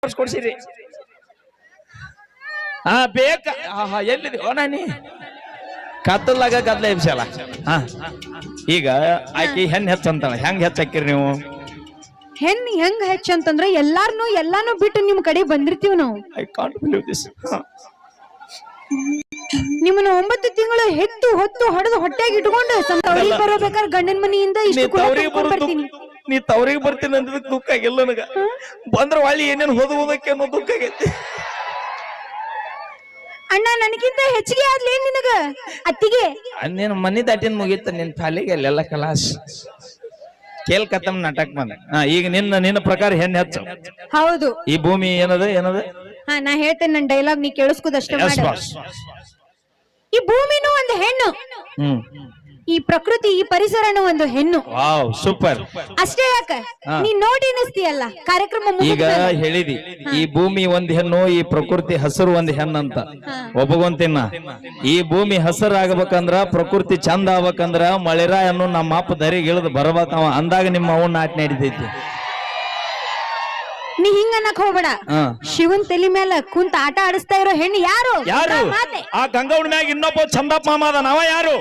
ಕೊಡ್ಸಿರಿ ಹಾ ಬೇಕ ಎಲ್ಲಿದೆ ಓನಾನಿ ಕತ್ತಲಾಗ ಗದ್ಲ ಎಬ್ಸಲ್ಲ ಹಾ ಈಗ ಆಕಿ ಹೆಣ್ ಹೆಚ್ಚಂತಾಳ ಹೆಂಗ್ ಹೆಚ್ಚಾಕಿರಿ ನೀವು ಹೆಣ್ ಹೆಂಗ್ ಹೆಚ್ಚಂತಂದ್ರ ಎಲ್ಲಾನು ಬಿಟ್ಟು ನಿಮ್ ಕಡೆ ಬಂದಿರ್ತೀವಿ ನಾವು ಐ ಕಾಂಟ್ ಬಿಲೀವ್ ದಿಸ್ ನಿಮ್ಮನ್ನ 9 ತಿಂಗಳು ಹೆತ್ತು ಹೊತ್ತು ಹೊಡೆದು ಹೊಟ್ಟೆಗೆ ಇಟ್ಕೊಂಡು ತವರಿಗೆ ಬರಬೇಕಾದ್ರೆ ಗಂಡನ ಮನೆಯಿಂದ ಇಷ್ಟು ಬರ್ತೀನಿ ನೀ ತವರಿಗೆ ಬರ್ತೀನಿ ಅಂದಿದ್ದಕ್ಕೆ ದುಃಖ ಆಗಿಲ್ಲ ನನಗ ಬಂದ್ರ ಒಳ್ಳಿ ಏನೇನು ಓದೋದಕ್ಕೆ ಅನ್ನೋ ದುಃಖ ಆಗೈತಿ ಅಣ್ಣ ನನಗಿಂತ ಹೆಚ್ಚಿಗೆ ಆದ್ಲೇ ನಿನಗ ಅತ್ತಿಗೆ ನೀನು ಮನಿ ದಾಟಿನ ಮುಗೀತ ನಿನ್ ತಾಲಿಗೆ ಅಲ್ಲೆಲ್ಲ ಕಲಾಸ್ ಕೇಲ್ ಕತಮ್ ನಾಟಕ ಬಂದ ಈಗ ನಿನ್ನ ಪ್ರಕಾರ ಹೆಣ್ಣು ಹೆಚ್ಚು ಹೌದು ಈ ಭೂಮಿ ಏನದ ಹಾ ನಾ ಹೇಳ್ತೇನೆ ನನ್ನ ಡೈಲಾಗ್ ನೀ ಕೇಳಿಸ್ಕೋದಷ್ಟೇ ಮಾಡ ಈ ಭೂಮಿನೂ ಒಂದು ಹೆಣ್ಣು ಈ ಪ್ರಕೃತಿ ಈ ಪರಿಸರನೂ ಒಂದು ಹೆಣ್ಣು ವಾವ್ ಸೂಪರ್ ಅಷ್ಟೇ ಯಾಕ ನೀ ನೋಡಿ ಅನಿಸ್ತೀಯಲ್ಲ ಕಾರ್ಯಕ್ರಮ ಈಗ ಹೇಳಿದಿ ಈ ಭೂಮಿ ಒಂದ್ ಹೆಣ್ಣು ಈ ಪ್ರಕೃತಿ ಹಸಿರು ಒಂದ್ ಹೆಣ್ಣಂತ ಒಬ್ಬಗೊಂತಿನ್ನ ಈ ಭೂಮಿ ಹಸಿರು ಆಗ್ಬೇಕಂದ್ರ ಪ್ರಕೃತಿ ಚಂದ ಆಗ್ಬೇಕಂದ್ರ ಮಳೆರಾಯನ್ನು ನಮ್ಮ ಅಪ್ಪ ದರಿಗೆ ಇಳಿದು ಬರ್ಬೇಕವ ಅಂದಾಗ ನಿಮ್ಮ ಅವನ್ ನಾಟಿ ನಡಿತೈತಿ ನೀ ಹಿಂಗ ಅನ್ನಕ್ ಹೋಗ್ಬೇಡ ಶಿವನ್ ತಲೆ ಮೇಲೆ ಕುಂತ ಆಟ ಆಡಿಸ್ತಾ ಇರೋ ಹೆಣ್ಣು ಯಾರು ಆ ಗಂಗವನ ಮ್ಯಾಗ ಇನ್ನೊಬ್ಬ ಚಂದಪ್ಪ ಮಾಮ ಅದ ನಾವ ಯಾರು